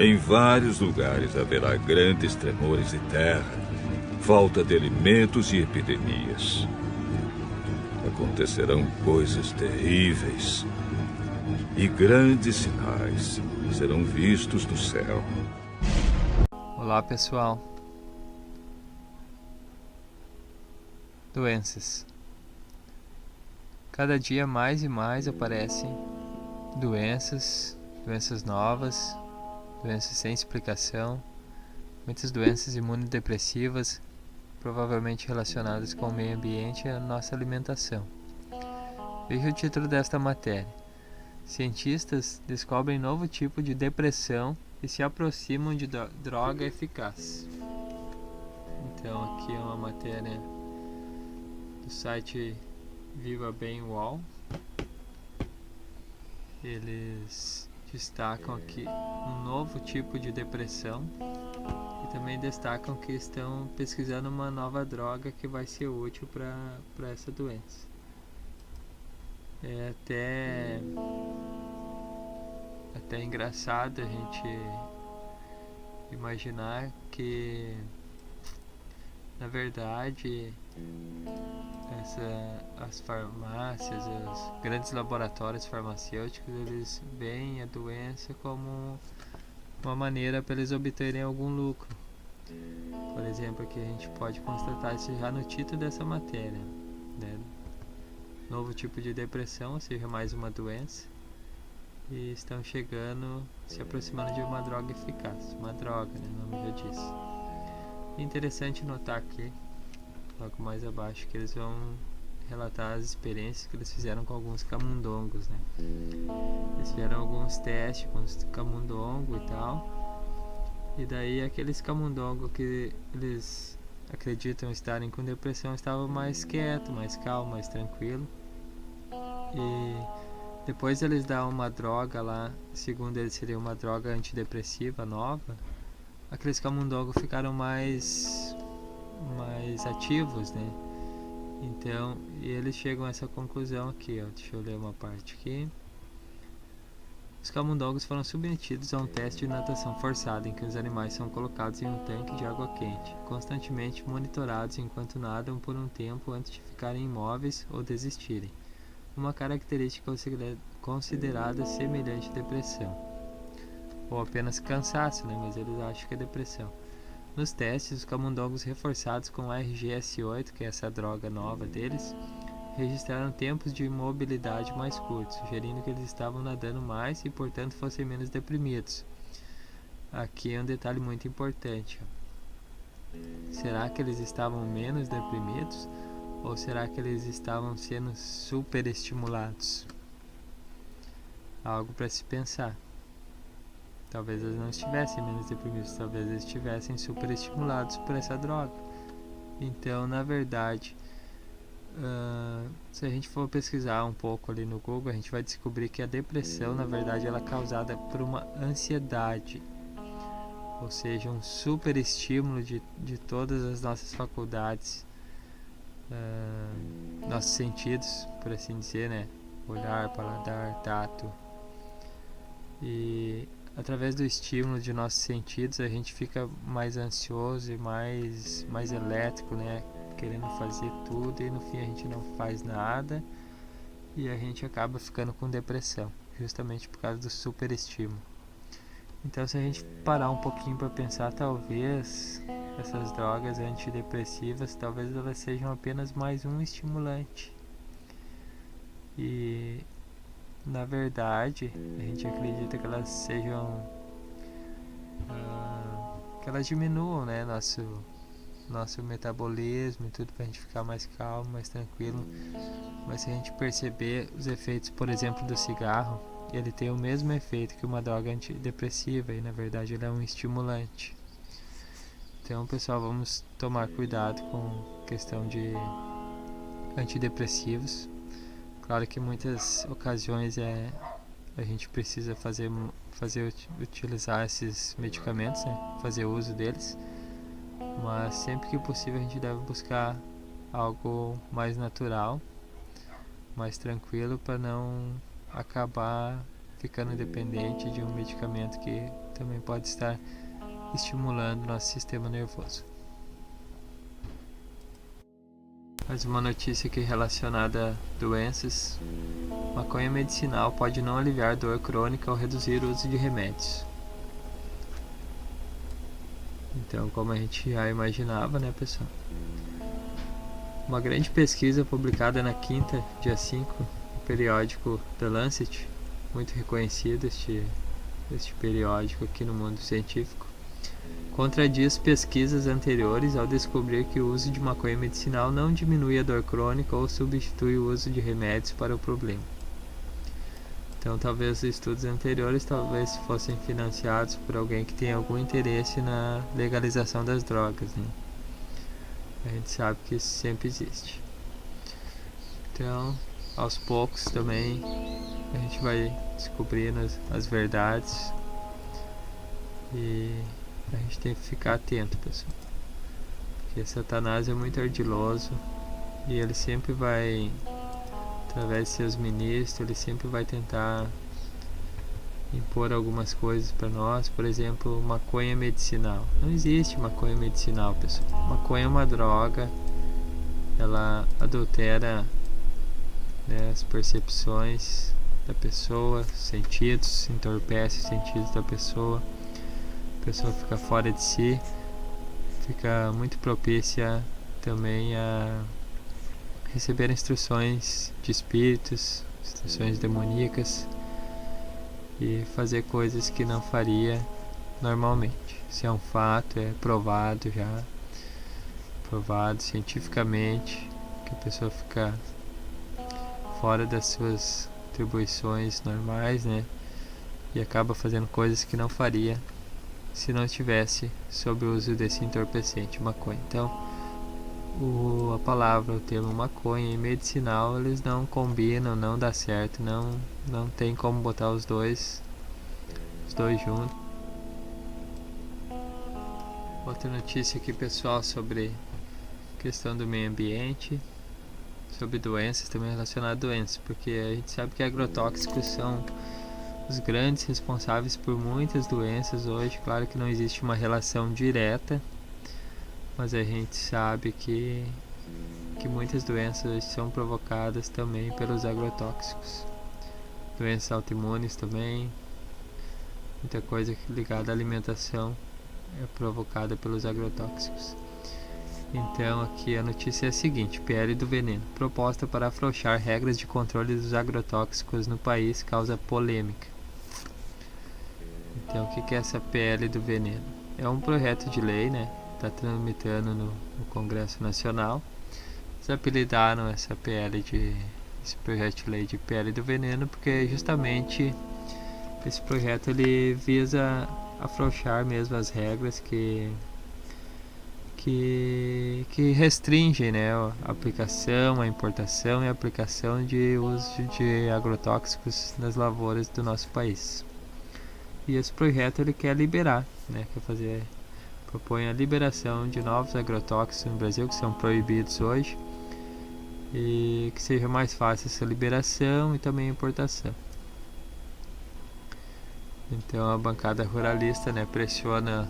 Em vários lugares haverá grandes tremores de terra, falta de alimentos e epidemias. Acontecerão coisas terríveis e grandes sinais serão vistos no céu. Olá, pessoal. Doenças. Cada dia mais e mais aparecem doenças novas, doenças sem explicação, muitas doenças imunodepressivas, provavelmente relacionadas com o meio ambiente e a nossa alimentação. Veja o título desta matéria. Cientistas descobrem novo tipo de depressão e se aproximam de droga eficaz. Então aqui é uma matéria do site Viva Bem UOL. Eles destacam aqui um novo tipo de depressão e também destacam que estão pesquisando uma nova droga que vai ser útil para essa doença. É até engraçado a gente imaginar que, na verdade, as farmácias, os grandes laboratórios farmacêuticos, eles veem a doença como uma maneira para eles obterem algum lucro. Por exemplo, aqui a gente pode constatar isso já no título dessa matéria, né? Novo tipo de depressão, ou seja, mais uma doença, e estão chegando, se aproximando de uma droga eficaz. Uma droga, né? O nome já diz. É interessante notar aqui, logo mais abaixo, que eles vão relatar as experiências que eles fizeram com alguns camundongos, né? Eles fizeram alguns testes com os camundongos e tal, e daí aqueles camundongos que eles acreditam estarem com depressão estavam mais quieto, mais calmo, mais tranquilo. E depois eles dão uma droga lá, segundo eles seria uma droga antidepressiva nova, aqueles camundongos ficaram mais ativos, né? Então, e eles chegam a essa conclusão aqui, ó. Deixa eu ler uma parte aqui. Os camundongos foram submetidos a um teste de natação forçada em que os animais são colocados em um tanque de água quente, constantemente monitorados enquanto nadam por um tempo antes de ficarem imóveis ou desistirem. Uma característica considerada semelhante à depressão. Ou apenas cansaço, né? Mas eles acham que é depressão. Nos testes, os camundongos reforçados com RGS-8, que é essa droga nova deles, registraram tempos de mobilidade mais curtos, sugerindo que eles estavam nadando mais e, portanto, fossem menos deprimidos. Aqui é um detalhe muito importante. Será que eles estavam menos deprimidos? Ou será que eles estavam sendo superestimulados? Algo para se pensar. Talvez eles não estivessem menos deprimidos, talvez eles estivessem superestimulados por essa droga. Então, na verdade, se a gente for pesquisar um pouco ali no Google, a gente vai descobrir que a depressão, na verdade, ela é causada por uma ansiedade, ou seja, um superestímulo de todas as nossas faculdades, nossos sentidos, por assim dizer, né? Olhar, paladar, tato. E através do estímulo de nossos sentidos a gente fica mais ansioso e mais elétrico, né? Querendo fazer tudo e no fim a gente não faz nada e a gente acaba ficando com depressão, justamente por causa do superestímulo. Então, se a gente parar um pouquinho para pensar, talvez essas drogas antidepressivas, talvez elas sejam apenas mais um estimulante. E na verdade, a gente acredita que elas sejam que elas diminuam, né, nosso metabolismo e tudo, pra gente ficar mais calmo, mais tranquilo. Mas se a gente perceber os efeitos, por exemplo, do cigarro, ele tem o mesmo efeito que uma droga antidepressiva e na verdade ele é um estimulante. Então, pessoal, vamos tomar cuidado com questão de antidepressivos. Claro que em muitas ocasiões a gente precisa utilizar esses medicamentos, né? Fazer uso deles, mas sempre que possível a gente deve buscar algo mais natural, mais tranquilo, para não acabar ficando dependente de um medicamento que também pode estar estimulando nosso sistema nervoso. Mais uma notícia aqui relacionada a doenças. Maconha medicinal pode não aliviar dor crônica ou reduzir o uso de remédios. Então, como a gente já imaginava, né, pessoal? Uma grande pesquisa publicada na quinta, dia 5, no periódico The Lancet, muito reconhecido este periódico aqui no mundo científico, contradiz pesquisas anteriores ao descobrir que o uso de maconha medicinal não diminui a dor crônica ou substitui o uso de remédios para o problema. Então, talvez estudos anteriores fossem financiados por alguém que tem algum interesse na legalização das drogas, né? A gente sabe que isso sempre existe. Então, aos poucos também a gente vai descobrindo as verdades e a gente tem que ficar atento, pessoal. Porque Satanás é muito ardiloso e ele sempre vai, através de seus ministros, ele sempre vai tentar impor algumas coisas para nós. Por exemplo, maconha medicinal. Não existe maconha medicinal, pessoal. Maconha é uma droga, ela adultera, né, as percepções da pessoa, sentidos, entorpece os sentidos da pessoa. A pessoa fica fora de si, fica muito propícia também a receber instruções de espíritos, instruções demoníacas e fazer coisas que não faria normalmente. Isso é um fato, é provado já, provado cientificamente, que a pessoa fica fora das suas atribuições normais, né? E acaba fazendo coisas que não faria se não estivesse sob o uso desse entorpecente, maconha. Então, a palavra, o termo maconha e medicinal, eles não combinam, não dá certo, não tem como botar os dois juntos. Outra notícia aqui, pessoal, sobre questão do meio ambiente, sobre doenças, também relacionado a doenças, porque a gente sabe que agrotóxicos são os grandes responsáveis por muitas doenças hoje. Claro que não existe uma relação direta, mas a gente sabe que muitas doenças hoje são provocadas também pelos agrotóxicos. Doenças autoimunes também, muita coisa ligada à alimentação é provocada pelos agrotóxicos. Então aqui a notícia é a seguinte: PL do veneno. Proposta para afrouxar regras de controle dos agrotóxicos no país causa polêmica. Então o que é essa PL do veneno? É um projeto de lei, né? Está tramitando no Congresso Nacional. Eles apelidaram esse projeto de lei de PL do veneno porque justamente esse projeto ele visa afrouxar mesmo as regras que restringem, né, a aplicação, a importação e a aplicação de uso de agrotóxicos nas lavouras do nosso país. E esse projeto ele quer liberar, né, propõe a liberação de novos agrotóxicos no Brasil que são proibidos hoje e que seja mais fácil essa liberação e também a importação. Então a bancada ruralista, né, pressiona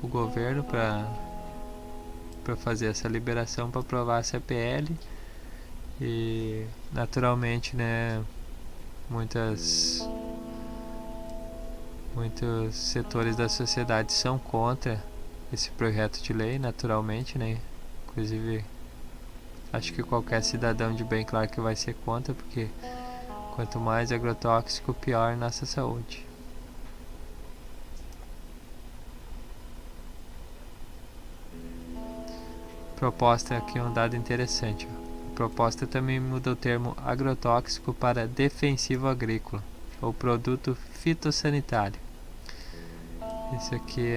o governo para fazer essa liberação, para aprovar essa PL e naturalmente, né, muitos setores da sociedade são contra esse projeto de lei, naturalmente, né? Inclusive acho que qualquer cidadão de bem, claro que vai ser contra, porque quanto mais agrotóxico, pior nossa saúde. Proposta aqui um dado interessante. A proposta também muda o termo agrotóxico para defensivo agrícola ou produto fitossanitário. Isso aqui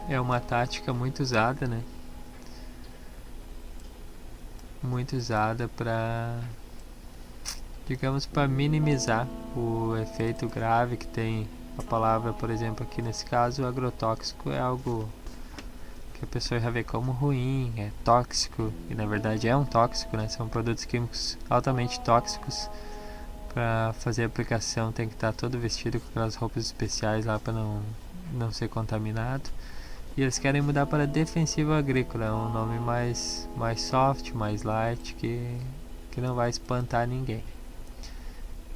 é uma tática muito usada, né? Muito usada para, digamos, para minimizar o efeito grave que tem a palavra. Por exemplo, aqui nesse caso, o agrotóxico é algo que a pessoa já vê como ruim, é tóxico, e na verdade é um tóxico, né? São produtos químicos altamente tóxicos Para fazer a aplicação tem que estar todo vestido com aquelas roupas especiais lá para não ser contaminado. E eles querem mudar para defensivo agrícola, é um nome mais soft, mais light, que não vai espantar ninguém.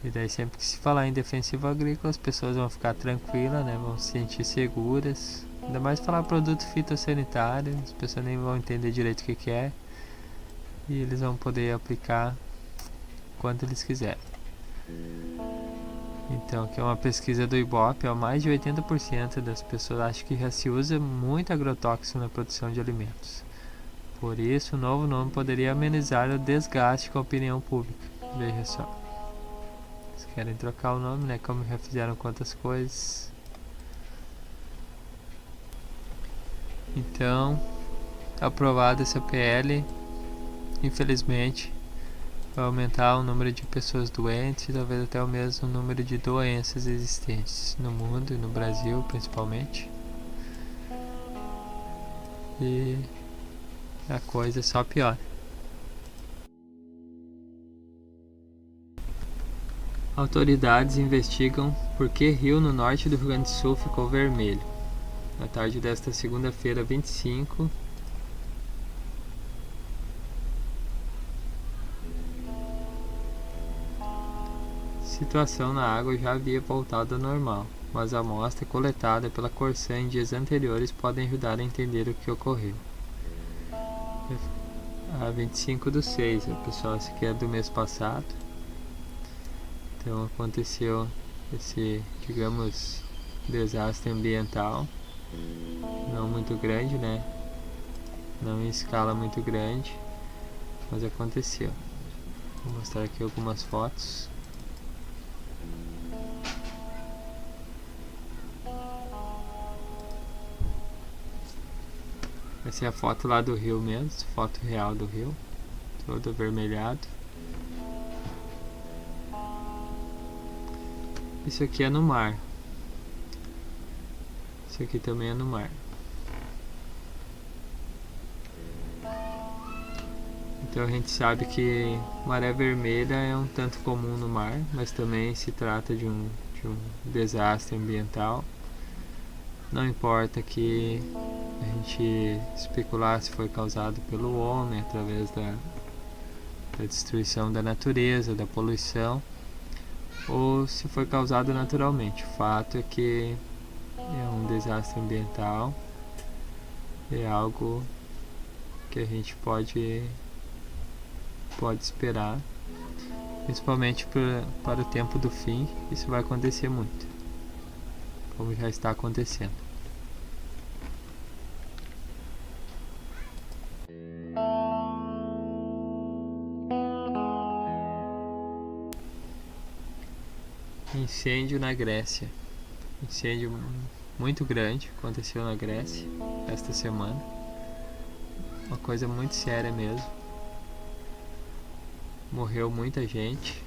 E daí sempre que se falar em defensivo agrícola, as pessoas vão ficar tranquilas, né? Vão se sentir seguras. Ainda mais falar produto fitossanitário, as pessoas nem vão entender direito o que é. E eles vão poder aplicar quanto eles quiserem. Então, aqui é uma pesquisa do Ibope, mais de 80% das pessoas acham que já se usa muito agrotóxico na produção de alimentos. Por isso, o novo nome poderia amenizar o desgaste com a opinião pública. Veja só. Eles querem trocar o nome, né? Como já fizeram com outras coisas. Então, aprovada essa PL, infelizmente, vai aumentar o número de pessoas doentes e talvez até o mesmo número de doenças existentes no mundo e no Brasil principalmente. E a coisa só piora. Autoridades investigam por que rio no norte do Rio Grande do Sul ficou vermelho. Na tarde desta segunda-feira, 25, situação na água já havia voltado ao normal, mas a amostra coletada pela Corsã em dias anteriores pode ajudar a entender o que ocorreu. A 25/6, pessoal, esse aqui é do mês passado. Então aconteceu esse, digamos, desastre ambiental, não muito grande, né? Não em escala muito grande, mas aconteceu. Vou mostrar aqui algumas fotos. Essa é a foto lá do rio mesmo, foto real do rio, todo avermelhado. Isso aqui é no mar. Isso aqui também é no mar. Então a gente sabe que maré vermelha é um tanto comum no mar, mas também se trata de um desastre ambiental. Não importa que a gente especular se foi causado pelo homem através da destruição da natureza, da poluição, ou se foi causado naturalmente. O fato é que é um desastre ambiental, é algo que a gente pode esperar, principalmente para o tempo do fim. Isso vai acontecer muito, como já está acontecendo. Incêndio na Grécia. Incêndio muito grande aconteceu na Grécia esta semana. Uma coisa muito séria mesmo. Morreu muita gente.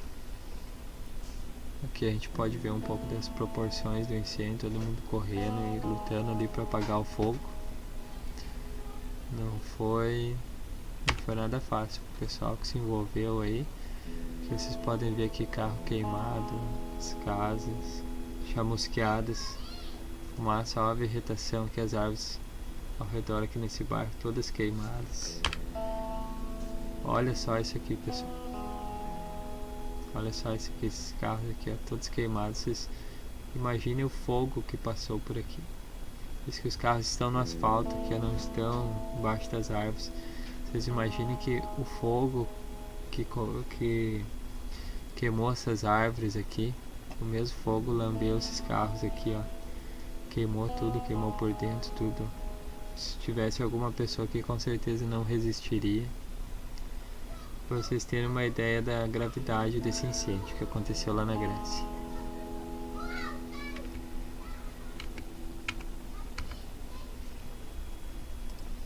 Aqui a gente pode ver um pouco das proporções do incêndio, todo mundo correndo e lutando ali para apagar o fogo. Não foi nada fácil pro pessoal que se envolveu aí. Que vocês podem ver aqui carro queimado, as casas chamusqueadas, fumaça, ó a vegetação, que as árvores ao redor aqui nesse bairro todas queimadas. Olha só isso aqui, pessoal. Olha só isso aqui, esses carros aqui, ó, todos queimados. Vocês imaginem o fogo que passou por aqui. Isso que os carros estão no asfalto, que não estão embaixo das árvores. Vocês imaginem que o fogo que queimou essas árvores aqui, o mesmo fogo lambeu esses carros aqui, ó. Queimou tudo, queimou por dentro tudo. Se tivesse alguma pessoa aqui, com certeza não resistiria. Para vocês terem uma ideia da gravidade desse incêndio que aconteceu lá na Grécia.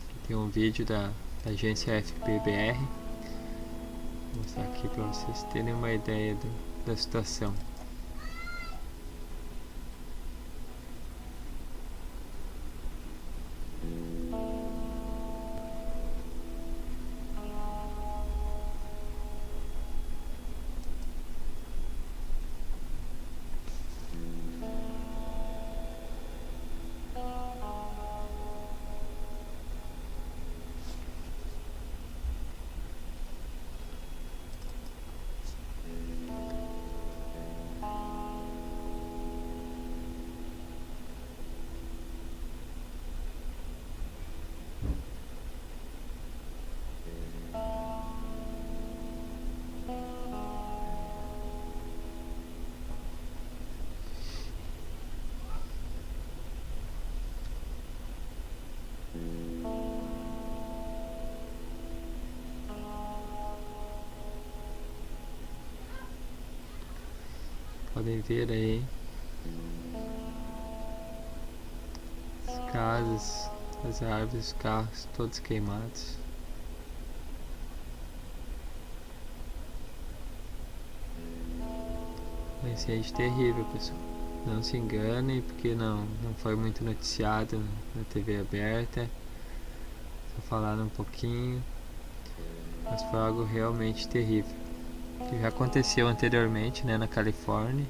Aqui tem um vídeo da agência FPBR. Vou mostrar aqui para vocês terem uma ideia da situação. podem ver aí as casas, as árvores, os carros, todos queimados. Um incêndio terrível, pessoal. Não se enganem, porque não foi muito noticiado na TV aberta. Só falaram um pouquinho, mas foi algo realmente terrível. Que já aconteceu anteriormente, né, na Califórnia.